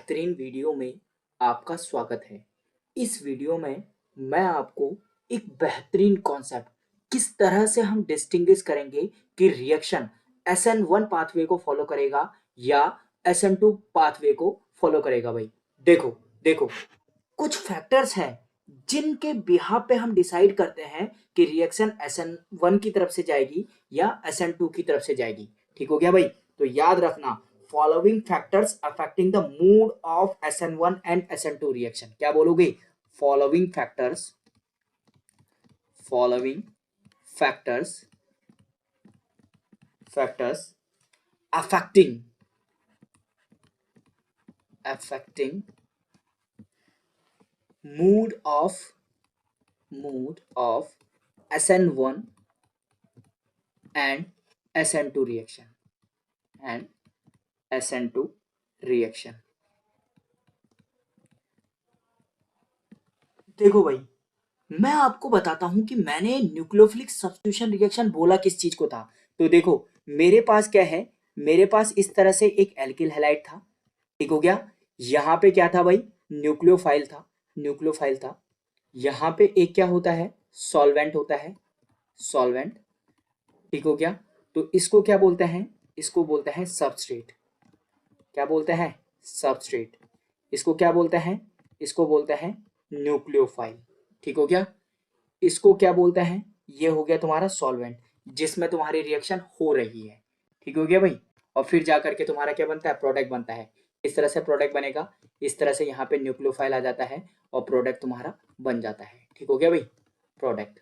बेहतरीन वीडियो में आपका स्वागत है। इस वीडियो में मैं आपको एक बेहतरीन कॉन्सेप्ट किस तरह से हम डिस्टिंग्विश करेंगे कि रिएक्शन SN1 पाथवे को फॉलो करेगा या SN2 पाथवे को फॉलो करेगा। भाई देखो देखो कुछ फैक्टर्स हैं जिनके बिहाफ पे हम डिसाइड करते हैं कि रिएक्शन SN1 की तरफ से जाएगी या SN2 की तरफ से जाएगी। ठीक हो गया भाई? तो याद रखना, following factors affecting the mood off SN1 and SN2 reaction. क्या बोलोगे? Following factors affecting mood of SN1 and SN2 reaction। देखो भाई, मैं आपको बताता हूं कि मैंने न्यूक्लियोफिलिक सब्स्टिट्यूशन रिएक्शन बोला किस चीज को था। तो देखो मेरे पास क्या है, मेरे पास इस तरह से एक एल्किल हैलाइड था। ठीक हो गया? यहाँ पे क्या था भाई? न्यूक्लियोफाइल था। यहाँ पे एक क्या होता है? सॉल्वेंट होता है, सॉल्वेंट। ठीक हो गया? तो इसको क्या बोलते हैं? इसको बोलते हैं सबस्ट्रेट। क्या बोलते हैं? सबस्ट्रेट। इसको क्या बोलते हैं? इसको बोलते हैं न्यूक्लियोफाइल। ठीक हो गया? इसको क्या बोलते हैं? ये हो गया तुम्हारा सॉल्वेंट जिसमें तुम्हारी रिएक्शन हो रही है। ठीक हो गया भाई? और फिर जाकर के तुम्हारा क्या बनता है? प्रोडक्ट बनता है। इस तरह से प्रोडक्ट बनेगा, इस तरह से यहाँ पे न्यूक्लियोफाइल आ जाता है और प्रोडक्ट तुम्हारा बन जाता है। ठीक हो गया भाई? प्रोडक्ट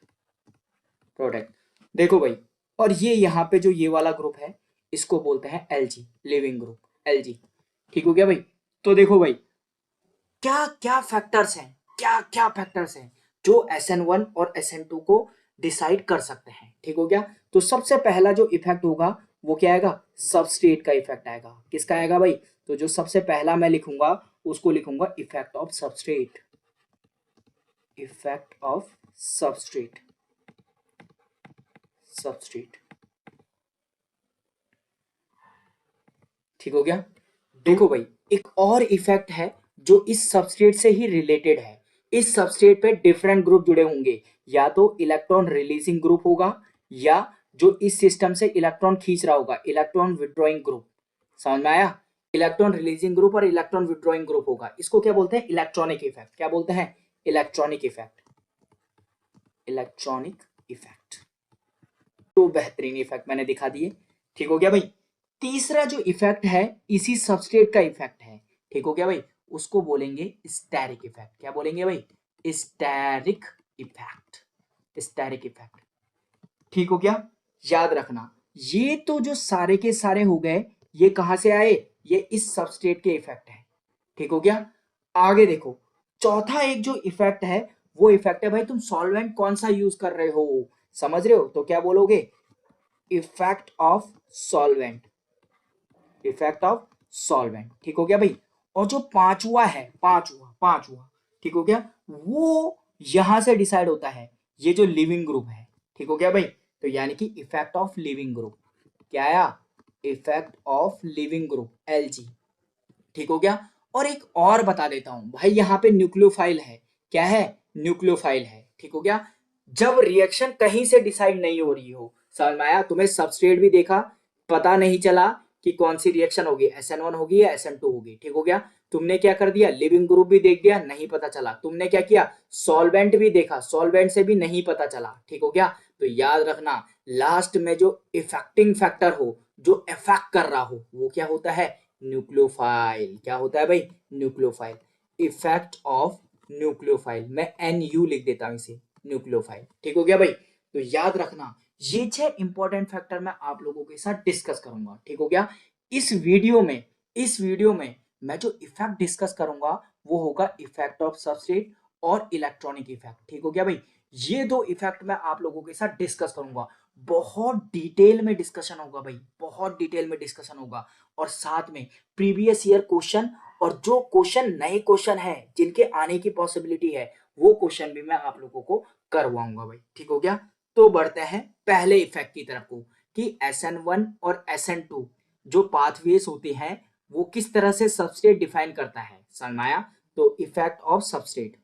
देखो भाई, और ये यहाँ पे जो ये वाला ग्रुप है इसको बोलते हैं Lg, लिविंग ग्रुप Lg। ठीक हो गया भाई? तो देखो भाई, क्या क्या फैक्टर्स हैं जो SN1 और SN2 को डिसाइड कर सकते हैं। ठीक हो गया? तो सबसे पहला जो इफेक्ट होगा वो क्या आएगा? सबस्ट्रेट का इफेक्ट आएगा। किसका आएगा भाई? तो जो सबसे पहला मैं लिखूंगा उसको लिखूंगा इफेक्ट ऑफ सबस्ट्रेट। ठीक हो गया? देखो भाई, एक और इफेक्ट है जो इस सबस्ट्रेट से ही रिलेटेड है। इस सबस्ट्रेट पे डिफरेंट ग्रुप जुड़े होंगे, या तो इलेक्ट्रॉन रिलीजिंग ग्रुप होगा या जो इस सिस्टम से इलेक्ट्रॉन खींच रहा होगा, इलेक्ट्रॉन विड्रॉइंग ग्रुप। समझ में आया? इलेक्ट्रॉन रिलीजिंग ग्रुप और इलेक्ट्रॉन विड्रॉइंग ग्रुप होगा। इसको क्या बोलते हैं? Electronic effect. क्या बोलते हैं? Electronic effect. तो बेहतरीन इफेक्ट मैंने दिखा दिए। ठीक हो गया भाई? तीसरा जो इफेक्ट है इसी सबस्ट्रेट का इफेक्ट है। ठीक हो गया भाई? उसको बोलेंगे स्टेरिक इफेक्ट। क्या बोलेंगे भाई? Steric effect. ठीक हो गया? याद रखना, ये तो जो सारे के सारे हो गए, ये कहां से आए? ये इस सबस्ट्रेट के इफेक्ट है। ठीक हो गया? आगे देखो, चौथा एक जो इफेक्ट है वो इफेक्ट है भाई, तुम सॉल्वेंट कौन सा यूज कर रहे हो, समझ रहे हो? तो क्या बोलोगे? Effect of solvent. ठीक हो गया भाई? और जो पांचवा है, पांचवा ठीक हो गया, वो यहां से डिसाइड होता है, ये जो लिविंग ग्रुप है। ठीक हो गया भाई? तो यानी कि इफेक्ट ऑफ लिविंग ग्रुप। क्या आया? Effect of leaving group Lg। ठीक हो गया? और एक और बता देता हूं भाई, यहाँ पे न्यूक्लियोफाइल है। क्या है? न्यूक्लियोफाइल है। ठीक हो गया? जब रिएक्शन कहीं से डिसाइड नहीं हो रही हो, समझ में आया? तुम्हें सबस्ट्रेट भी देखा, पता नहीं चला कि कौन सी रिएक्शन होगी, SN1 होगी या SN2 होगी। ठीक हो गया? तुमने क्या कर दिया? लिविंग ग्रुप भी देख दिया, नहीं पता चला। तुमने क्या किया? सॉल्वेंट भी देखा, सॉल्वेंट से भी नहीं पता चला। ठीक हो गया? तो याद रखना, लास्ट में जो इफेक्टिंग फैक्टर हो, जो इफेक्ट कर रहा हो, वो क्या होता है? न्यूक्लियोफाइल। क्या होता है भाई? न्यूक्लियोफाइल। इफेक्ट ऑफ न्यूक्लियोफाइल, मैं NU लिख देता हूं इसे, न्यूक्लियोफाइल। ठीक हो गया भाई? तो याद रखना, ये 6 इंपॉर्टेंट फैक्टर मैं आप लोगों के साथ डिस्कस करूंगा। ठीक हो गया? इस वीडियो में मैं जो इफेक्ट डिस्कस करूंगा वो होगा इफेक्ट ऑफ सबस्ट्रेट और इलेक्ट्रॉनिक इफेक्ट। ठीक हो गया भाई? ये दो इफेक्ट मैं आप लोगों के साथ डिस्कस करूंगा। बहुत डिटेल में डिस्कशन होगा भाई, बहुत डिटेल में डिस्कशन होगा। और साथ में प्रीवियस ईयर क्वेश्चन, और जो क्वेश्चन नए क्वेश्चन है जिनके आने की पॉसिबिलिटी है, वो क्वेश्चन भी मैं आप लोगों को करवाऊंगा भाई। ठीक हो गया? तो बढ़ते हैं पहले इफेक्ट की तरफ को, कि SN1 और SN2 जो पाथवेज होते हैं वो किस तरह से सबस्ट्रेट डिफाइन करता है। समझ में आया? तो इफेक्ट ऑफ सबस्ट्रेट,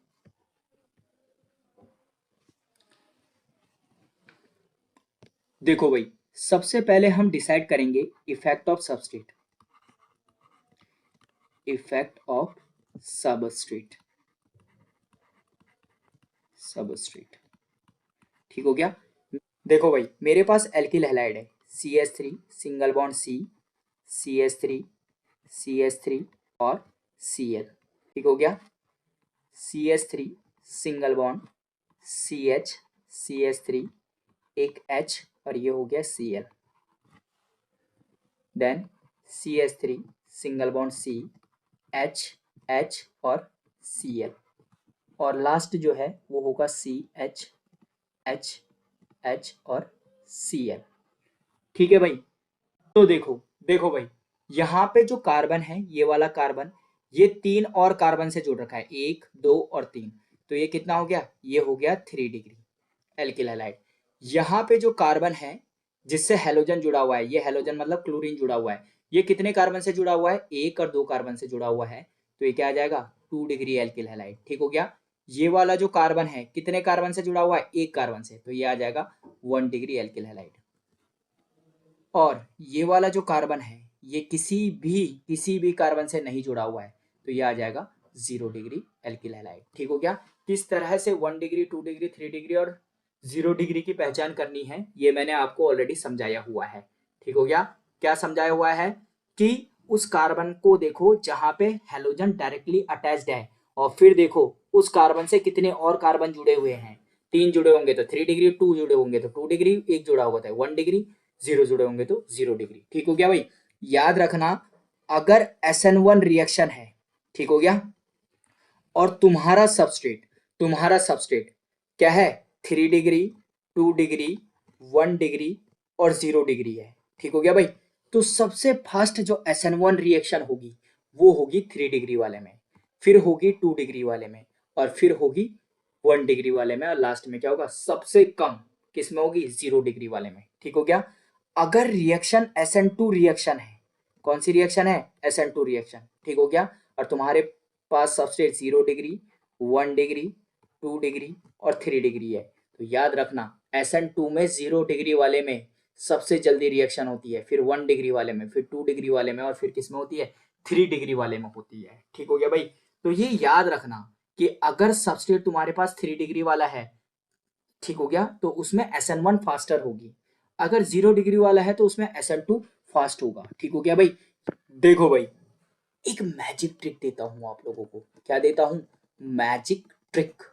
देखो भाई सबसे पहले हम डिसाइड करेंगे effect of substrate, effect of substrate, substrate, ठीक हो गया? देखो भाई मेरे पास एल्किल हैलाइड है, CH3 single bond CH3 CH3 और Cl, ठीक हो गया? CH3 सिंगल बॉन्ड CH3 एक H और ये हो गया Cl, then CH3 single bond H और Cl, और लास्ट जो है वो होगा CH और Cl, ठीक है भाई? तो देखो देखो भाई यहाँ पे जो कार्बन है ये वाला कार्बन, ये 3 और कार्बन से जुड़ रखा है, 1 2 और 3, तो ये कितना हो गया? ये हो गया 3 डिग्री एल्किल हैलाइड। यहाँ पे जो कार्बन है जिससे हेलोजन जुड़ा हुआ है, ये हेलोजन मतलब क्लोरीन जुड़ा हुआ है, ये कितने कार्बन से जुड़ा हुआ है? 1 और 2 कार्बन से जुड़ा हुआ है, तो ये क्या आ जाएगा? 2 डिग्री एल्किल हैलाइड, ठीक हो गया? ये वाला जो कार्बन है कितने कार्बन से जुड़ा हुआ है? 1 कार्बन से, तो ये आ जाएगा 1 डिग्री एल्किल हैलाइड। और ये वाला जो कार्बन है ये किसी भी कार्बन से नहीं जुड़ा हुआ है, तो ये आ जाएगा 0 डिग्री एल्किल हैलाइड, ठीक हो गया? किस तरह से 1 डिग्री 2 डिग्री 3 डिग्री और 0 डिग्री की पहचान करनी है ये मैंने आपको ऑलरेडी समझाया हुआ है, ठीक हो गया? क्या समझाया हुआ है? कि उस कार्बन को देखो जहां पे हेलोजन डायरेक्टली अटैच्ड है, और फिर देखो उस कार्बन से कितने और कार्बन जुड़े हुए हैं, 3 जुड़े होंगे तो 3 डिग्री, 2 जुड़े होंगे तो 2 डिग्री, 1 जुड़ा होगा तो 1 डिग्री, 0 जुड़े होंगे तो 0 डिग्री, ठीक हो गया भाई? याद रखना अगर SN1 रिएक्शन है, ठीक हो गया, और तुम्हारा सबस्ट्रेट क्या है? 3 डिग्री 2 डिग्री 1 डिग्री और 0 डिग्री है, ठीक हो गया भाई? तो सबसे फास्ट जो SN1 रिएक्शन होगी वो होगी 3 डिग्री वाले में, फिर होगी 2 डिग्री वाले में, और फिर होगी 1 डिग्री वाले में, और लास्ट में क्या होगा? सबसे कम किस में होगी? 0 डिग्री वाले में, ठीक हो गया? अगर रिएक्शन SN2 रिएक्शन है, कौन सी रिएक्शन है? SN2 रिएक्शन, ठीक हो गया? और तुम्हारे पास सबस्ट्रेट 0 डिग्री 1 डिग्री 2 डिग्री और 3 डिग्री है, तो याद रखना SN2 में 0 डिग्री वाले में सबसे जल्दी रिएक्शन होती है, फिर 1 डिग्री वाले में, फिर 2 डिग्री वाले में, और फिर किस में होती है? 3 डिग्री वाले में होती है, ठीक हो गया भाई? तो ये याद रखना कि अगर सबस्ट्रेट तुम्हारे पास 3 डिग्री वाला है, ठीक हो गया, तो उसमें SN1 फास्टर होगी, अगर 0 डिग्री वाला है तो उसमें SN2 फास्ट होगा, ठीक हो गया भाई? देखो भाई एक मैजिक ट्रिक देता हूं आप लोगों को, क्या देता हूं? Magic trick.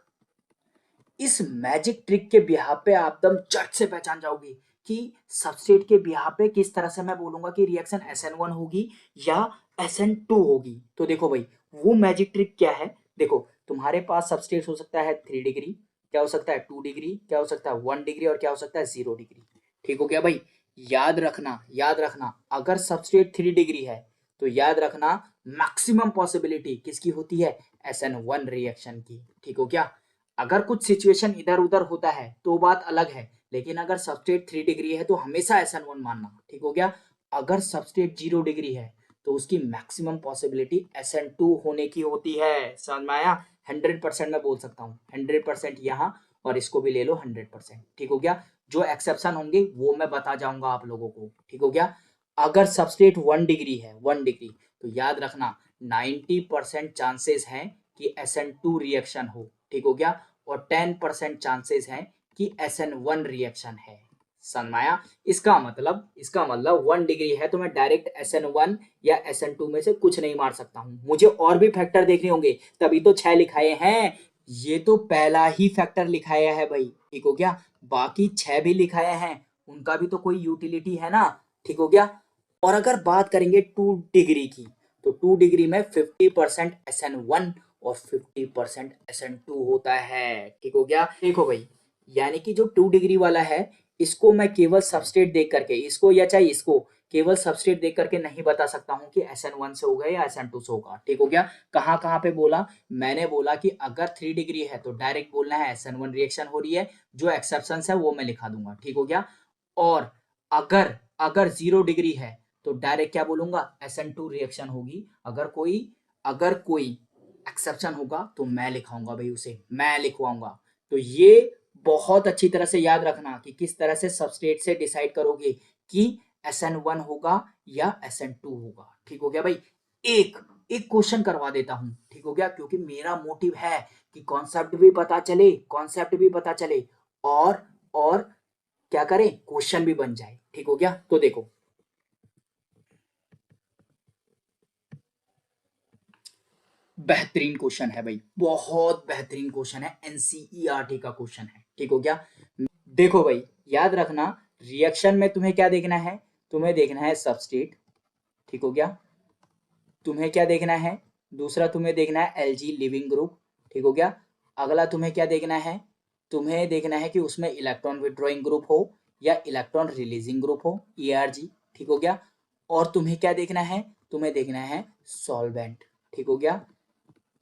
इस मैजिक ट्रिक के बिहाफ पे आप एकदम झट से पहचान जाओगे कि सबस्ट्रेट के बिहाफ पे किस तरह से मैं बोलूंगा कि रिएक्शन SN1 होगी या SN2 होगी। तो देखो भाई वो मैजिक ट्रिक क्या है? देखो तुम्हारे पास सबस्ट्रेट हो सकता है 3 डिग्री, क्या हो सकता है 2 डिग्री, क्या हो सकता है 1 डिग्री, और क्या हो सकता है 0 डिग्री, ठीक हो गया भाई? याद रखना अगर सबस्ट्रेट 3 डिग्री है तो याद रखना मैक्सिमम पॉसिबिलिटी किसकी होती है? SN1 रिएक्शन की, ठीक हो क्या? अगर कुछ सिचुएशन इधर उधर होता है तो बात अलग है, लेकिन अगर सबस्ट्रेट 3 डिग्री है तो हमेशा SN1 मानना, ठीक हो गया? अगर सबस्ट्रेट 0 डिग्री है तो उसकी मैक्सिमम पॉसिबिलिटी SN2 होने की होती है, समझ में आया? 100% मैं बोल सकता हूँ, 100% यहाँ, और इसको भी ले लो 100%, ठीक हो गया? जो एक्सेप्शन होंगे वो मैं बता जाऊंगा आप लोगों को, ठीक हो गया? अगर सबस्ट्रेट 1 डिग्री है, 1 डिग्री, तो याद रखना 90% चांसेस हैं कि SN2 रिएक्शन हो, ठीक हो गया? और 10% चांसेस हैं कि SN1 रिएक्शन है, समझ में आया? इसका मतलब 1 डिग्री है तो मैं डायरेक्ट SN1 या SN2 में से कुछ नहीं मार सकता हूं, मुझे और भी फैक्टर देखने होंगे, तभी तो 6 लिखाए हैं, ये तो पहला ही फैक्टर लिखाया है भाई, ठीक हो गया? बाकी 6 भी लिखाए हैं, उनका भी तो कोई यूटिलिटी है ना, ठीक हो गया? और अगर बात करेंगे 2 डिग्री की, तो 2 डिग्री में 50% SN1 और 50% SN2 होता है, ठीक हो गया? देखो भाई यानी कि जो 2 डिग्री वाला है इसको मैं केवल सबस्ट्रेट देख करके, इसको या चाहे इसको केवल सबस्ट्रेट देख करके नहीं बता सकता हूं कि SN1 से होगा या SN2 से होगा, ठीक हो गया? कहां कहां पे बोला? मैंने बोला कि अगर 3 डिग्री है तो डायरेक्ट बोलना है SN1 रिएक्शन हो रही है, जो एक्सेप्शन है वो मैं लिखा दूंगा, ठीक हो गया? और अगर अगर 0 डिग्री है तो डायरेक्ट क्या बोलूंगा? SN2 रिएक्शन होगी। अगर कोई एक्सेप्शन होगा तो मैं लिखाऊंगा भाई, उसे मैं लिखवाऊंगा। तो ये बहुत अच्छी तरह से याद रखना कि किस तरह से सबस्ट्रेट से डिसाइड करोगे कि SN1 होगा या SN2 होगा। ठीक हो गया भाई। एक एक क्वेश्चन करवा देता हूं, ठीक हो गया, क्योंकि मेरा मोटिव है कि कॉन्सेप्ट भी पता चले, कॉन्सेप्ट भी पता चले और क्या करें, क्वेश्चन भी बन जाए। ठीक हो गया। तो देखो, बेहतरीन क्वेश्चन है भाई, बहुत बेहतरीन क्वेश्चन है, एनसीईआरटी का क्वेश्चन है। ठीक हो गया। देखो भाई, याद रखना, रिएक्शन में तुम्हें क्या देखना है, तुम्हें देखना है सबस्ट्रेट। ठीक हो गया। तुम्हें क्या देखना है, दूसरा तुम्हें देखना है एलजी लिविंग ग्रुप। ठीक हो गया। अगला तुम्हें क्या देखना है, तुम्हें देखना है कि उसमें इलेक्ट्रॉन विड्रॉइंग ग्रुप हो या इलेक्ट्रॉन रिलीजिंग ग्रुप हो, ERG। ठीक हो गया। और तुम्हें क्या देखना है, तुम्हें देखना है सॉल्वेंट। ठीक हो गया।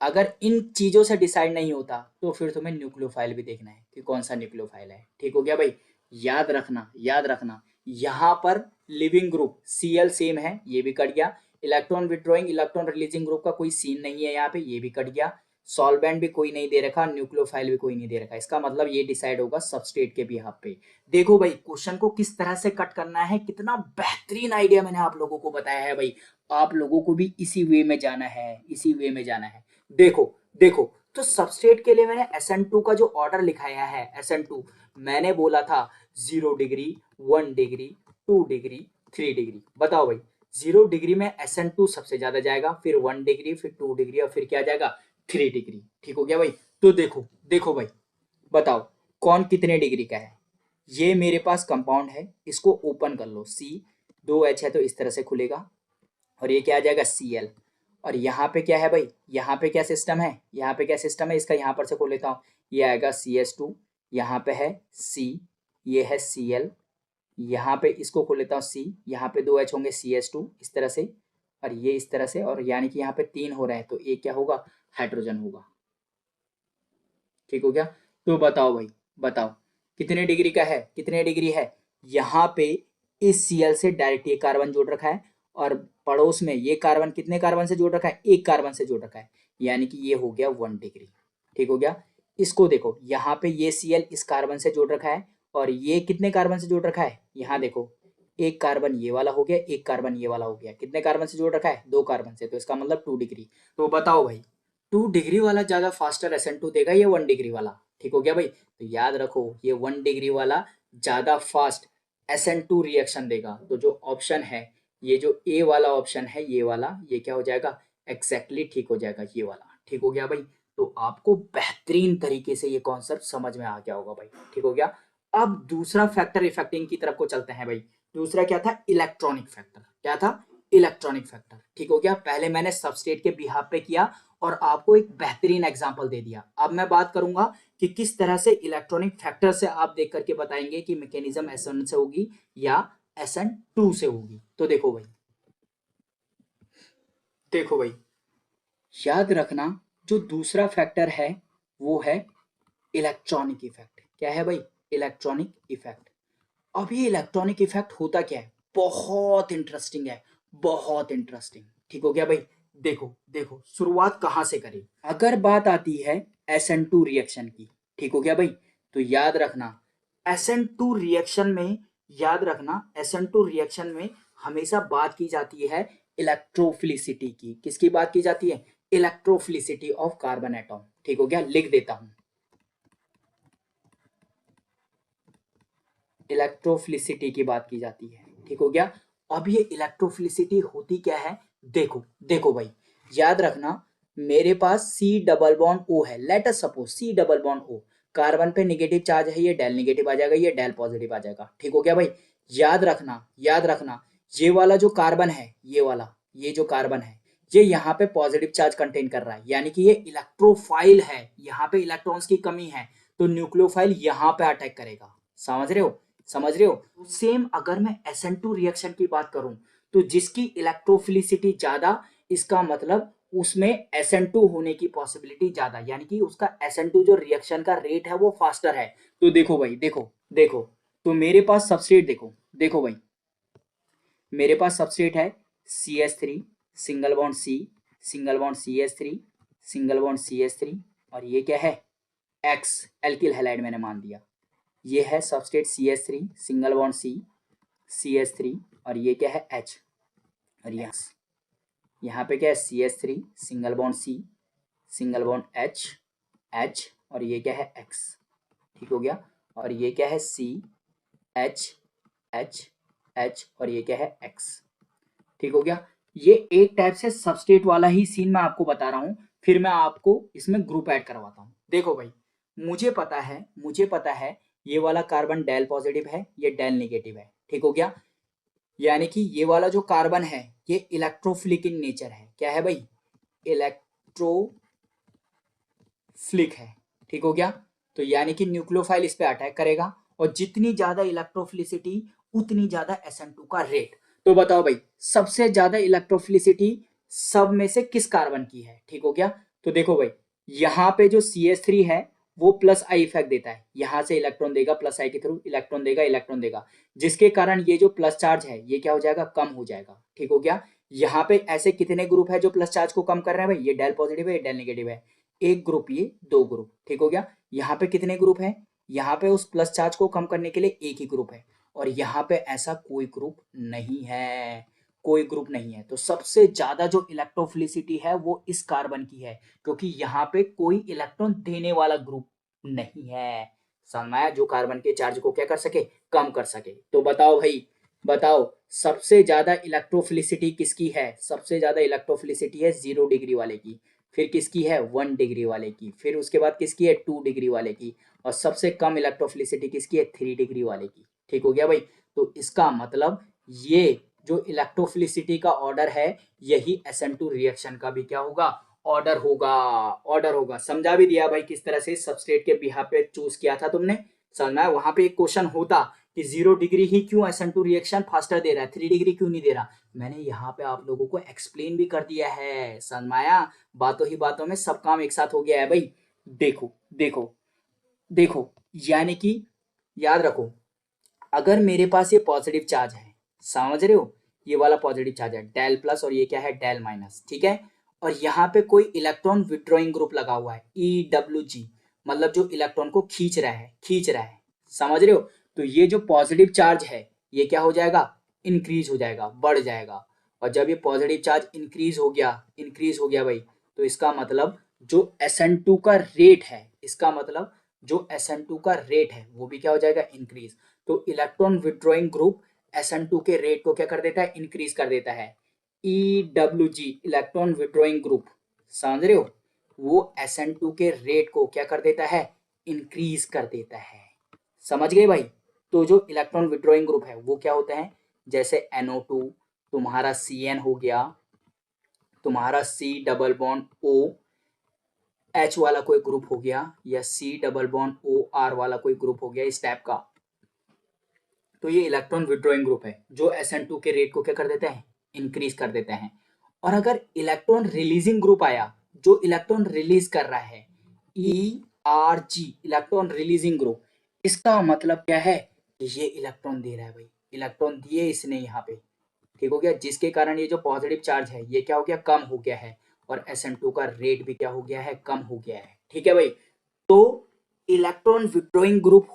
अगर इन चीजों से डिसाइड नहीं होता तो फिर तुम्हें न्यूक्लियोफाइल भी देखना है कि कौन सा न्यूक्लियोफाइल है। ठीक हो गया भाई। याद रखना, याद रखना, यहाँ पर लिविंग ग्रुप Cl सेम है, ये भी कट गया। Electron withdrawing electron releasing group का कोई सीन नहीं है यहाँ पे, ये भी कट गया। सॉल्वेंट भी कोई नहीं दे रखा, न्यूक्लियोफाइल भी कोई नहीं दे रखा, इसका मतलब ये डिसाइड होगा सबस्ट्रेट के बिहाफ पे। देखो भाई, क्वेश्चन को किस तरह से कट करना है, कितना बेहतरीन आइडिया मैंने आप लोगों को बताया है भाई। आप लोगों को भी इसी वे में जाना है, इसी वे में जाना है। देखो देखो, तो सबस्ट्रेट के लिए मैंने SN2 का जो ऑर्डर लिखाया है, SN2 मैंने बोला था 0 डिग्री, 1 डिग्री, 2 डिग्री, 3 डिग्री। बताओ भाई, 0 डिग्री में SN2 सबसे ज्यादा जाएगा, फिर 1 डिग्री, फिर 2 डिग्री, और फिर क्या जाएगा, 3 डिग्री। ठीक हो गया भाई। तो देखो देखो भाई, बताओ कौन कितने डिग्री का है। ये मेरे पास कंपाउंड है, इसको ओपन कर लो, C2H है तो इस तरह से खुलेगा, और ये क्या आ जाएगा, Cl। और यहाँ पे क्या है भाई, यहाँ पे क्या सिस्टम है, यहाँ पे क्या सिस्टम है इसका, यहाँ पर से खोल लेता हूँ, ये आएगा CS2, यहाँ पे है C, ये है Cl, यहाँ पे इसको खोल लेता हूँ C, यहाँ पे 2H होंगे, CS2 इस तरह से, और ये इस तरह से, और यानी कि यहाँ पे 3 हो रहे हैं, तो एक क्या होगा, हाइड्रोजन होगा। ठीक हो गया। तो बताओ भाई, बताओ कितने डिग्री का है, कितने डिग्री है। यहाँ पे इस Cl से डायरेक्ट ये कार्बन जोड़ रखा है, और पड़ोस में ये कार्बन कितने कार्बन से जोड़ रखा है, एक कार्बन से जोड़ रखा है, यानी कि ये हो गया 1 डिग्री। ठीक हो गया। इसको देखो, यहाँ पे ये Cl इस कार्बन से जोड़ रखा है, और ये कितने कार्बन से जोड़ रखा है, यहाँ देखो, एक कार्बन ये वाला हो गया, एक कार्बन ये वाला हो गया, कितने कार्बन से जोड़ रखा है, 2 कार्बन से, तो इसका मतलब 2 डिग्री। तो बताओ भाई, 2 डिग्री वाला ज्यादा फास्टर SN2 देगा या 1 डिग्री वाला। ठीक हो गया भाई। तो याद रखो, ये 1 डिग्री वाला ज्यादा फास्ट SN2 रिएक्शन देगा। तो जो ऑप्शन है, ये जो ए वाला ऑप्शन है, ये वाला, ये क्या हो जाएगा, एग्जैक्टली ठीक हो जाएगा, ये वाला। ठीक हो गया भाई। तो आपको बेहतरीन तरीके से ये कॉन्सेप्ट समझ में आ गया होगा भाई। ठीक हो गया। अब दूसरा फैक्टर इफेक्टिंग की तरफ को चलते हैं भाई। दूसरा क्या था, इलेक्ट्रॉनिक फैक्टर। क्या था, इलेक्ट्रॉनिक फैक्टर। ठीक हो गया। पहले मैंने सबस्ट्रेट के बिहाफ पे किया और आपको एक बेहतरीन एग्जांपल दे दिया। अब मैं बात करूंगा कि किस तरह से इलेक्ट्रॉनिक फैक्टर से आप देख करके बताएंगे कि मैकेनिज्म SN से होगी या SN2 से होगी। तो देखो भाई, देखो भाई, याद रखना, जो दूसरा फैक्टर है वो है इलेक्ट्रॉनिक इफेक्ट। क्या है भाई, इलेक्ट्रॉनिक इफेक्ट। अब ये इलेक्ट्रॉनिक इफेक्ट होता क्या है, बहुत इंटरेस्टिंग है, बहुत इंटरेस्टिंग। ठीक हो गया भाई। देखो देखो, शुरुआत कहाँ से करें, अगर बात आती है SN2 रिएक्शन की। ठीक हो गया भाई। तो याद रखना, SN2 रिएक्शन में, याद रखना, SN2 रिएक्शन में हमेशा बात की जाती है इलेक्ट्रोफिलिसिटी की। किसकी बात की जाती है, इलेक्ट्रोफिलिसिटी ऑफ कार्बन एटॉम। ठीक हो गया, लिख देता हूं, इलेक्ट्रोफिलिसिटी की बात की जाती है। ठीक हो गया। अब ये इलेक्ट्रोफिलिसिटी होती क्या है, देखो देखो भाई, याद रखना, मेरे पास C डबल बॉन्ड O है, let us suppose C double bond O, carbon पे नेगेटिव चार्ज है, ये डेल नेगेटिव आ जाएगा, ये डेल पॉजिटिव आ जाएगा। ठीक हो गया भाई। याद रखना, याद रखना, ये वाला जो कार्बन है, ये वाला, ये जो कार्बन है, ये यहाँ पे पॉजिटिव चार्ज कंटेन कर रहा है, यानी कि ये इलेक्ट्रोफाइल है, यहाँ पे इलेक्ट्रॉन्स की कमी है, तो न्यूक्लियोफाइल यहाँ पे अटैक करेगा। समझ रहे हो, समझ रहे हो। सेम अगर मैं SN2 रिएक्शन की बात करूं, तो जिसकी इलेक्ट्रोफिलिसिटी ज्यादा, इसका मतलब उसमें SN2 होने की पॉसिबिलिटी ज्यादा, यानी कि उसका SN2 जो रिएक्शन का रेट है वो फास्टर है। तो देखो भाई, देखो देखो, तो मेरे पास सबस्ट्रेट देखो, देखो भाई, मेरे पास सबस्ट्रेट है CS3, single bond C, single bond CS3, single bond CH3 और ये क्या है X, एल्किल हैलाइड मैंने मान दिया। ये है substrate CH3 single bond CH3 और ये क्या है H और ये X। यहाँ पे क्या है CH3 single bond C single bond H और ये क्या है X, ठीक हो गया। और ये क्या है CH और ये क्या है X, ठीक हो गया। ये एक टाइप से सबस्टेट वाला ही सीन मैं आपको बता रहा हूँ, फिर मैं आपको इसमें ग्रुप ऐड करवाता हूँ। देखो भाई, मुझे पता है ये वाला कार्बन डेल पॉजिटिव है, ये डेल नेगेटिव है, ठीक हो गया। यानी कि ये वाला जो कार्बन है ये इलेक्ट्रोफिलिक इन नेचर है। क्या है भाई, इलेक्ट्रोफिलिक है, ठीक हो गया। तो यानी कि न्यूक्लियोफाइल इस पे अटैक करेगा और जितनी ज्यादा इलेक्ट्रोफिलिसिटी उतनी ज्यादा SN2 का रेट। तो बताओ भाई, सबसे ज्यादा इलेक्ट्रोफिलिसिटी सब में से किस कार्बन की है, ठीक हो गया। तो देखो भाई, यहाँ पे जो CH3 है वो प्लस आई इफेक्ट देता है, यहां से इलेक्ट्रॉन देगा प्लस आई के थ्रू, इलेक्ट्रॉन देगा, जिसके कारण ये जो प्लस चार्ज है ये क्या हो जाएगा, कम हो जाएगा, ठीक हो गया। यहाँ पे ऐसे कितने ग्रुप है जो प्लस चार्ज को कम कर रहे हैं भाई, ये डेल पॉजिटिव है, ये डेल नेगेटिव है, एक ग्रुप, ये दो ग्रुप, ठीक हो गया। यहाँ पे कितने ग्रुप है, यहाँ पे उस प्लस चार्ज को कम करने के लिए एक ही ग्रुप है और यहाँ पे ऐसा कोई ग्रुप नहीं है, कोई ग्रुप नहीं है। तो सबसे ज्यादा जो इलेक्ट्रोफिलिसिटी है वो इस कार्बन की है, क्योंकि यहाँ पे कोई इलेक्ट्रॉन देने वाला ग्रुप नहीं है, समझाया, जो कार्बन के चार्ज को क्या कर सके, कम कर सके। तो बताओ भाई, बताओ सबसे ज्यादा इलेक्ट्रोफिलिसिटी किसकी है, सबसे ज्यादा इलेक्ट्रोफिलिसिटी है 0 डिग्री वाले की, फिर किसकी है 1 डिग्री वाले की, फिर उसके बाद किसकी है 2 डिग्री वाले की, और सबसे कम इलेक्ट्रोफिलिसिटी किसकी है 3 डिग्री वाले की, ठीक हो गया भाई। तो इसका मतलब ये जो इलेक्ट्रोफिलिसिटी का ऑर्डर है यही SN2 रिएक्शन का भी क्या होगा, ऑर्डर होगा। समझा भी दिया भाई किस तरह से सबस्ट्रेट के बिहाफ पे चूज किया था तुमने, समझना है। वहां पे एक क्वेश्चन होता कि 0 डिग्री ही क्यों SN2 रिएक्शन फास्टर दे रहा है, 3 डिग्री क्यों नहीं दे रहा, मैंने यहाँ पे आप लोगों को एक्सप्लेन भी कर दिया है, समझाया। बातों ही बातों में सब काम एक साथ हो गया है भाई। देखो देखो देखो, यानी कि याद रखो, अगर मेरे पास ये पॉजिटिव चार्ज है, समझ रहे हो, ये वाला पॉजिटिव चार्ज है डेल प्लस और ये क्या है डेल माइनस, ठीक है। और यहाँ पे कोई इलेक्ट्रॉन विड्रॉइंग ग्रुप लगा हुआ है EWG, मतलब जो इलेक्ट्रॉन को खींच रहा है, समझ रहे हो। तो ये जो पॉजिटिव चार्ज है ये क्या हो जाएगा, इंक्रीज हो जाएगा, बढ़ जाएगा। और जब ये पॉजिटिव चार्ज इंक्रीज हो गया भाई, तो इसका मतलब जो SN2 का रेट है, इसका मतलब जो SN2 का रेट है वो भी क्या हो जाएगा, इंक्रीज। तो इलेक्ट्रॉन विड्रॉइंग ग्रुप SN2 के रेट को क्या कर देता है, इंक्रीज कर देता है। EWG इलेक्ट्रॉन विड्रॉइंग ग्रुप, समझ रहे हो, वो SN2 के रेट को क्या कर देता है, इंक्रीज कर देता है, समझ गए भाई। तो जो इलेक्ट्रॉन विड्रॉइंग ग्रुप है वो क्या होते हैं, जैसे NO2, तुम्हारा CN हो गया, तुम्हारा C double bond O H वाला कोई ग्रुप हो गया, या C double bond O R वाला कोई ग्रुप हो गया, इस टाइप का। तो ये इलेक्ट्रॉन विड्रॉइंग ग्रुप है जो SN2 के रेट को क्या कर देते हैं, इंक्रीज कर देते हैं। और अगर इलेक्ट्रॉन रिलीजिंग ग्रुप आया, जो इलेक्ट्रॉन रिलीज कर रहा है, ERG इलेक्ट्रॉन रिलीजिंग ग्रुप, इसका मतलब क्या है कि ये इलेक्ट्रॉन दे रहा है भाई, इलेक्ट्रॉन दिए इसने यहाँ पे, ठीक हो गया, जिसके कारण ये जो पॉजिटिव चार्ज है ये क्या हो गया, कम हो गया है, और SN2 का रेट भी क्या हो गया है, कम हो गया है, ठीक है भाई। तो इलेक्ट्रॉन विड्रॉइंग ग्रुप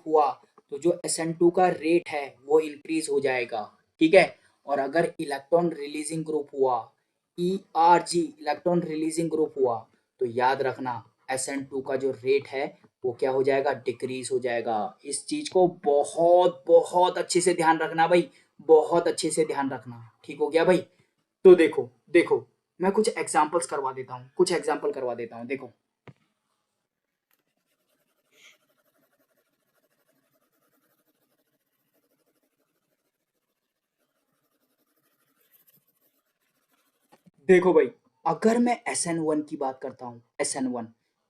हुआ, तो जो SN2 का रेट है वो इंक्रीज हो जाएगा, ठीक है। और अगर इलेक्ट्रॉन रिलीजिंग ग्रुप हुआ, ERG इलेक्ट्रॉन रिलीजिंग ग्रुप हुआ, तो याद रखना SN2 का जो रेट है वो क्या हो जाएगा, डिक्रीज हो जाएगा। इस चीज को बहुत बहुत अच्छे से ध्यान रखना भाई, बहुत अच्छे से ध्यान रखना, ठीक हो गया भाई। तो देखो देखो, मैं कुछ एग्जांपल्स करवा देता हूँ, देखो। देखो भाई, अगर मैं SN1 की बात करता हूँ, SN1,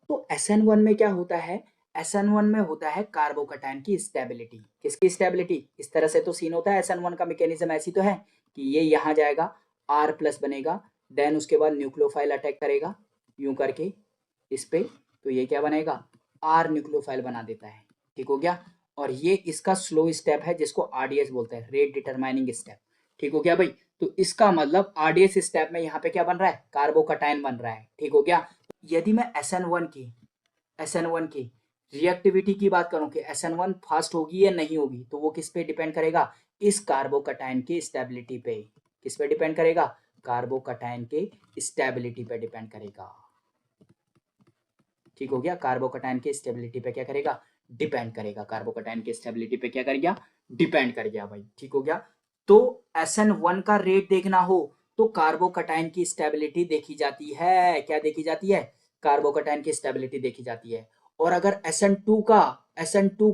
तो SN1 में क्या होता है, SN1 में होता है कार्बोकैटायन की स्टेबिलिटी। किसकी स्टेबिलिटी, इस तरह से तो सीन होता है SN1 का मैकेनिज्म, ऐसी तो है कि ये यहाँ जाएगा, R प्लस बनेगा, देन उसके बाद न्यूक्लियोफाइल अटैक करेगा यूं करके इस पे, तो ये क्या बनेगा, R न्यूक्लियोफाइल बना देता है, ठीक हो गया। और ये इसका स्लो स्टेप है जिसको RDS बोलते हैं, रेट डिटरमाइनिंग स्टेप, ठीक हो गया भाई। तो इसका मतलब आरडीएस स्टेप में यहाँ पे क्या बन रहा है, कार्बोकटायन बन रहा है। ठीक हो गया। यदि मैं एस एन वन की रिएक्टिविटी की बात करूं कि SN1 फास्ट होगी या नहीं होगी, तो वो किस पे डिपेंड करेगा, इस कार्बोकटायन की स्टेबिलिटी पे। किस पे डिपेंड करेगा, कार्बोकटायन के स्टेबिलिटी पे डिपेंड करेगा। ठीक हो गया। कार्बोकटायन के स्टेबिलिटी पे क्या करेगा, डिपेंड करेगा। कार्बोकटायन के स्टेबिलिटी पे क्या कर गया, डिपेंड कर गया भाई। ठीक हो गया। तो SN1 का रेट देखना हो तो कार्बोकटायन की स्टेबिलिटी देखी जाती है। क्या देखी जाती है, कार्बोकटायन की स्टेबिलिटी देखी जाती है। और अगर SN2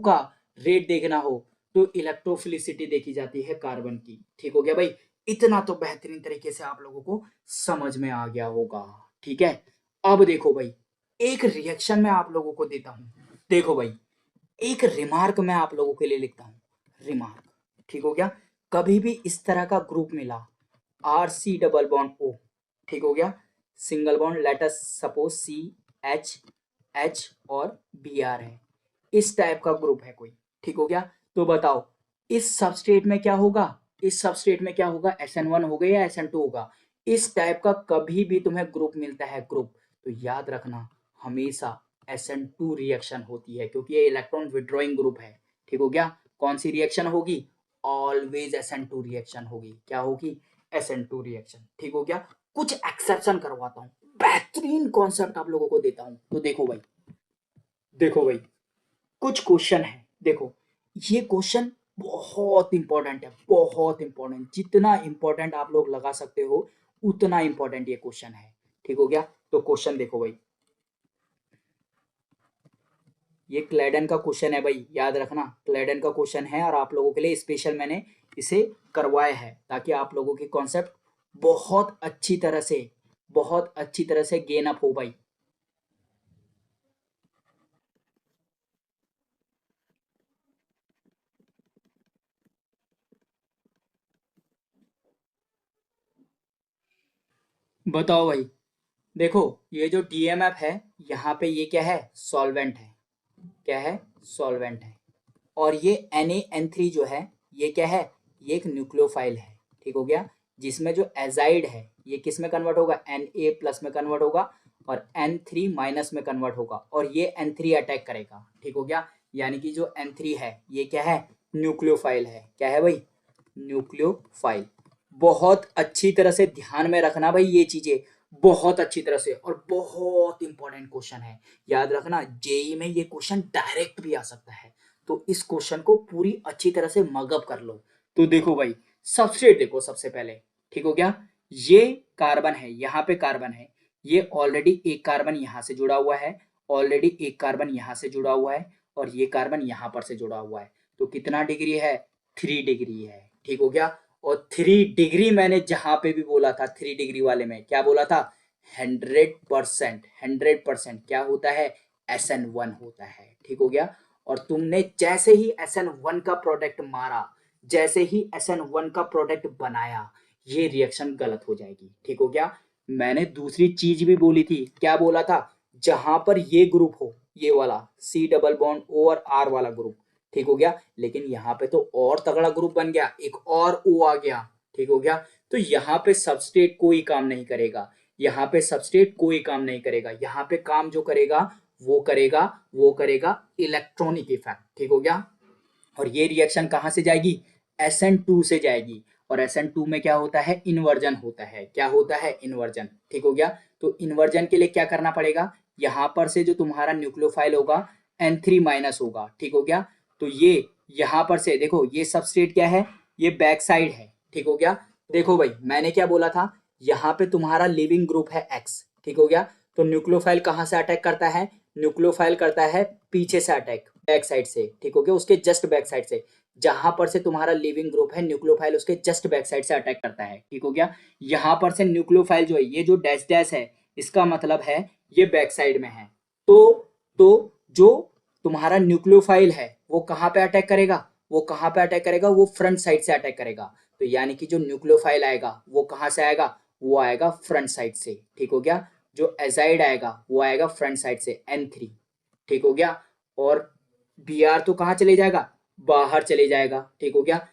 का रेट देखना हो तो इलेक्ट्रोफिलिसिटी देखी जाती है कार्बन की। ठीक हो गया भाई। इतना तो बेहतरीन तरीके से आप लोगों को समझ में आ गया होगा। ठीक है। अब देखो भाई, एक रिएक्शन मैं आप लोगों को देता हूं। देखो भाई, एक रिमार्क मैं आप लोगों के लिए लिखता हूं, रिमार्क। ठीक हो गया। कभी भी इस तरह का ग्रुप मिला, RC डबल बॉन्ड O, ठीक हो गया, single bond, let us suppose CH और Br है, इस टाइप का ग्रुप है कोई। ठीक हो गया। तो बताओ इस सबस्ट्रेट में क्या होगा, इस सबस्ट्रेट में क्या होगा, SN1 होगा या SN2 होगा। इस टाइप का कभी भी तुम्हें ग्रुप मिलता है, ग्रुप, तो याद रखना हमेशा SN2 रिएक्शन होती है, क्योंकि ये इलेक्ट्रॉन विड्रॉइंग ग्रुप है। ठीक हो गया। कौन सी रिएक्शन होगी, ऑलवेज SN2 रिएक्शन होगी। क्या होगी, SN2 रिएक्शन। ठीक हो गया। कुछ एक्सेप्शन करवाता हूं, बेहतरीन कॉन्सेप्ट आप लोगों को देता हूं। तो देखो भाई, देखो भाई, कुछ क्वेश्चन है। देखो ये क्वेश्चन बहुत इंपॉर्टेंट है, बहुत इंपॉर्टेंट। जितना इंपॉर्टेंट आप लोग लगा सकते हो उतना इंपॉर्टेंट ये क्वेश्चन है। ठीक हो गया। तो क्वेश्चन देखो भाई, ये क्लेडन का क्वेश्चन है भाई, याद रखना क्लेडन का क्वेश्चन है, और आप लोगों के लिए स्पेशल मैंने इसे करवाया है ताकि आप लोगों की कॉन्सेप्ट बहुत अच्छी तरह से, बहुत अच्छी तरह से गेन अप हो भाई। बताओ भाई, देखो ये जो DMF है, यहाँ पे ये क्या है, सॉल्वेंट है। क्या है, सॉल्वेंट है। और ये NaN3 जो है, ये क्या है, ये एक न्यूक्लियोफाइल है। ठीक हो गया। जिसमें जो एजाइड है ये किस में कन्वर्ट होगा, Na+ में कन्वर्ट होगा, और N3- में कन्वर्ट होगा, और ये N3 अटैक करेगा। ठीक हो गया। यानी कि जो N3 है ये क्या है, न्यूक्लियोफाइल है। क्या है भाई, न्यूक्लियोफाइल। बहुत अच्छी तरह से ध्यान में रखना भाई ये चीजें, बहुत अच्छी तरह से, और बहुत इंपॉर्टेंट क्वेश्चन है। याद रखना जेई में ये क्वेश्चन डायरेक्ट भी आ सकता है, तो इस क्वेश्चन को पूरी अच्छी तरह से मगअप कर लो। तो देखो भाई, सबस्ट्रेट देखो सबसे पहले। ठीक हो गया। ये कार्बन है, यहाँ पे कार्बन है, ये ऑलरेडी एक कार्बन यहाँ से जुड़ा हुआ है, ऑलरेडी एक कार्बन यहाँ से जुड़ा हुआ है, और ये कार्बन यहाँ पर से जुड़ा हुआ है। तो कितना डिग्री है, 3 डिग्री है। ठीक हो गया। और 3 डिग्री मैंने जहां पे भी बोला था, 3 डिग्री वाले में क्या बोला था, 100%, 100% क्या होता है, SN1 होता है। ठीक हो गया। और तुमने जैसे ही SN1 का प्रोडक्ट मारा, जैसे ही SN1 का प्रोडक्ट बनाया, ये रिएक्शन गलत हो जाएगी। ठीक हो गया। मैंने दूसरी चीज भी बोली थी, क्या बोला था, जहां पर ये ग्रुप हो, ये वाला C डबल बॉन्ड O और R वाला ग्रुप। ठीक हो गया। लेकिन यहाँ पे तो और तगड़ा ग्रुप बन गया, एक और O आ गया। ठीक हो गया। तो यहाँ पे सबस्ट्रेट कोई काम नहीं करेगा, यहाँ पे सबस्ट्रेट कोई काम नहीं करेगा। यहाँ पे काम जो करेगा वो करेगा इलेक्ट्रॉनिक इफेक्ट। ठीक हो गया। और ये रिएक्शन कहाँ से जाएगी, SN2 से जाएगी। और SN2 में क्या होता है, इन्वर्जन होता है। क्या होता है, इन्वर्जन। ठीक हो गया। तो इन्वर्जन के लिए क्या करना पड़ेगा, यहाँ पर से जो तुम्हारा न्यूक्लियोफाइल होगा N3- होगा। ठीक हो गया। तो ये यहाँ पर से देखो, ये सबस्ट्रेट क्या है, ये बैक साइड है। ठीक हो गया। देखो भाई मैंने क्या बोला था, यहाँ पे तुम्हारा लिविंग ग्रुप है X। ठीक हो गया। तो न्यूक्लियोफाइल कहाँ से अटैक करता है, न्यूक्लियोफाइल करता है पीछे से अटैक, बैक साइड से। ठीक हो गया। उसके जस्ट बैक साइड से, जहां पर से तुम्हारा लिविंग ग्रुप है, न्यूक्लियोफाइल उसके जस्ट बैक साइड से अटैक करता है। ठीक हो गया। यहां पर से न्यूक्लियोफाइल जो है, ये जो डैश डैश है, इसका मतलब है ये बैक साइड में है। तो जो तुम्हारा न्यूक्लियोफाइल है वो कहाँ पे अटैक करेगा, वो कहाँ पे अटैक करेगा, वो फ्रंट साइड से अटैक करेगा। तो यानी कि जो न्यूक्लियोफाइल आएगा वो कहाँ से आएगा, वो आएगा फ्रंट साइड से। ठीक हो गया। जो एजाइड आएगा वो आएगा फ्रंट साइड से, N3। ठीक हो गया। और Br तो कहाँ चले जाएगा, बाहर चले जाएगा। ठीक हो गया।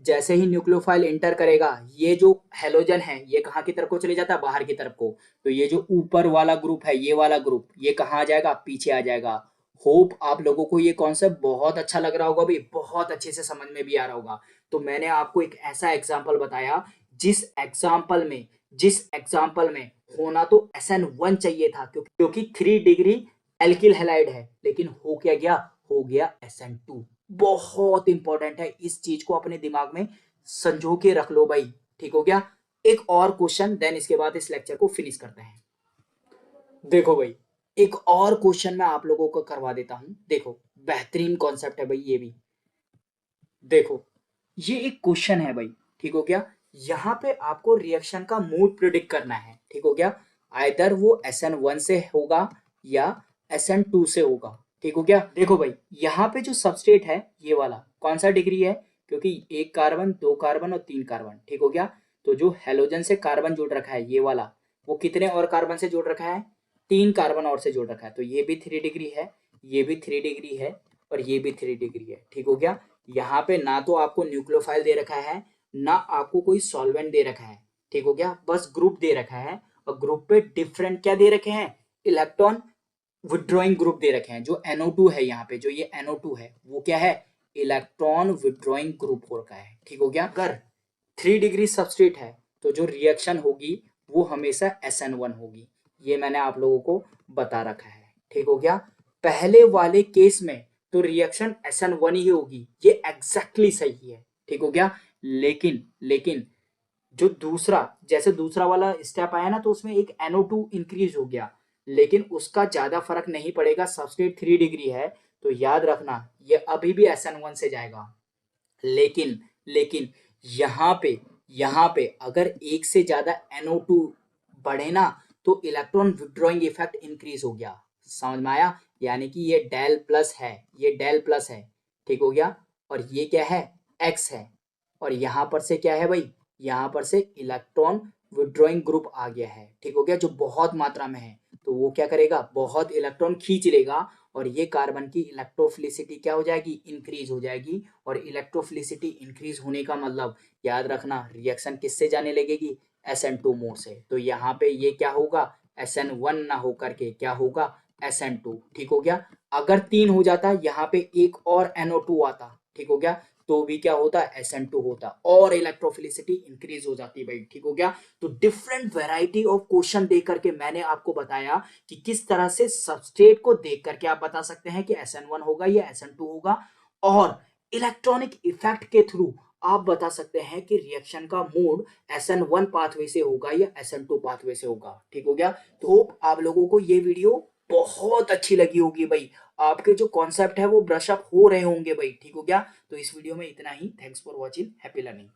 जैसे ही न्यूक्लियोफाइल एंटर करेगा, ये जो हेलोजन है ये कहाँ की तरफ को चले जाता है, बाहर की तरफ को। तो ये जो ऊपर वाला ग्रुप है, ये वाला ग्रुप, ये कहाँ आ जाएगा, पीछे आ जाएगा। होप आप लोगों को ये कॉन्सेप्ट बहुत अच्छा लग रहा होगा भाई, बहुत अच्छे से समझ में भी आ रहा होगा। तो मैंने आपको एक ऐसा एग्जाम्पल बताया जिस एग्जाम्पल में होना तो SN1 चाहिए था, क्योंकि 3 डिग्री एल्किल हैलाइड है, लेकिन हो क्या गया, हो गया SN2। बहुत इंपॉर्टेंट है, इस चीज को अपने दिमाग में संजो के रख लो भाई। ठीक हो गया। एक और क्वेश्चन, देन इसके बाद इस लेक्चर को फिनिश करते हैं। देखो भाई, एक और क्वेश्चन मैं आप लोगों को करवा देता हूं। देखो, बेहतरीन कॉन्सेप्ट है भाई ये भी। देखो, ये एक क्वेश्चन है भाई, ठीक हो गया। यहाँ पे आपको रिएक्शन का मोड प्रिडिक्ट करना है, ठीक हो गया। आइदर वो SN1 से होगा या SN2 से होगा, ठीक हो गया। देखो भाई, यहाँ पे जो सबस्ट्रेट है ये वाला कौन सा डिग्री है, क्योंकि 1 कार्बन 2 कार्बन और 3 कार्बन, ठीक हो गया। तो जो हेलोजन से कार्बन जुड़ रखा है ये वाला, वो कितने और कार्बन से जुड़ रखा है, 3 कार्बन और से जुड़ रखा है। तो ये भी 3 डिग्री है, ये भी 3 डिग्री है, और ये भी 3 डिग्री है, ठीक हो गया। यहाँ पे ना तो आपको न्यूक्लियोफाइल दे रखा है, ना आपको कोई सॉल्वेंट दे रखा है, ठीक हो गया। बस ग्रुप दे रखा है, और ग्रुप पे डिफरेंट क्या दे रखे हैं, इलेक्ट्रॉन विड्रॉइंग ग्रुप दे रखे हैं। जो NO2 है, यहाँ पे जो ये NO2 है वो क्या है, इलेक्ट्रॉन विड्रॉइंग ग्रुप हो रखा है, ठीक हो गया। अगर 3 डिग्री सबस्ट्रेट है तो जो रिएक्शन होगी वो हमेशा SN1 होगी, ये मैंने आप लोगों को बता रखा है, ठीक हो गया। पहले वाले केस में तो रिएक्शन SN1 ही होगी, ये एग्जैक्टली सही है, ठीक हो गया। लेकिन जो दूसरा, जैसे दूसरा वाला स्टेप आया ना, तो उसमें एक NO2 इंक्रीज हो गया, लेकिन उसका ज्यादा फर्क नहीं पड़ेगा, सबस्ट्रेट 3 डिग्री है। तो याद रखना ये अभी भी SN1 से जाएगा। लेकिन यहाँ पे अगर एक से ज्यादा NO2 बढ़े ना, तो इलेक्ट्रॉन विड्रॉइंग इफेक्ट इंक्रीज हो गया। समझ में आया, यानी कि ये डेल प्लस है, ये डेल प्लस है, ठीक हो गया। और ये क्या है, एक्स है। और यहाँ पर से क्या है भाई, यहाँ पर से इलेक्ट्रॉन विड्रॉइंग ग्रुप आ गया है, ठीक हो गया, जो बहुत मात्रा में है। तो वो क्या करेगा, बहुत इलेक्ट्रॉन खींच लेगा, और ये कार्बन की इलेक्ट्रोफिलिसिटी क्या हो जाएगी, इंक्रीज हो जाएगी। और इलेक्ट्रोफिलिसिटी इंक्रीज होने का मतलब, याद रखना, रिएक्शन किससे जाने लगेगी, SN2 मोड से। तो यहाँ पे ये क्या होगा, SN1 ना होकर के क्या होगा, SN2, ठीक हो गया। अगर 3 हो जाता, यहाँ पे एक और NO2 आता, ठीक हो गया, तो भी क्या होता, SN2 होता, और इलेक्ट्रोफिलिसिटी इंक्रीज हो जाती भाई, ठीक हो गया। तो डिफरेंट वेराइटी ऑफ क्वेश्चन देख करके मैंने आपको बताया कि किस तरह से सबस्ट्रेट को देख करके आप बता सकते हैं कि SN1 होगा या SN2 होगा, और इलेक्ट्रॉनिक इफेक्ट के थ्रू आप बता सकते हैं कि रिएक्शन का मोड SN1 पाथवे से होगा या SN2 पाथवे से होगा, ठीक हो गया। तो होप आप लोगों को ये वीडियो बहुत अच्छी लगी होगी भाई, आपके जो कॉन्सेप्ट है वो ब्रश अप हो रहे होंगे भाई, ठीक हो गया। तो इस वीडियो में इतना ही, thanks for watching, happy learning.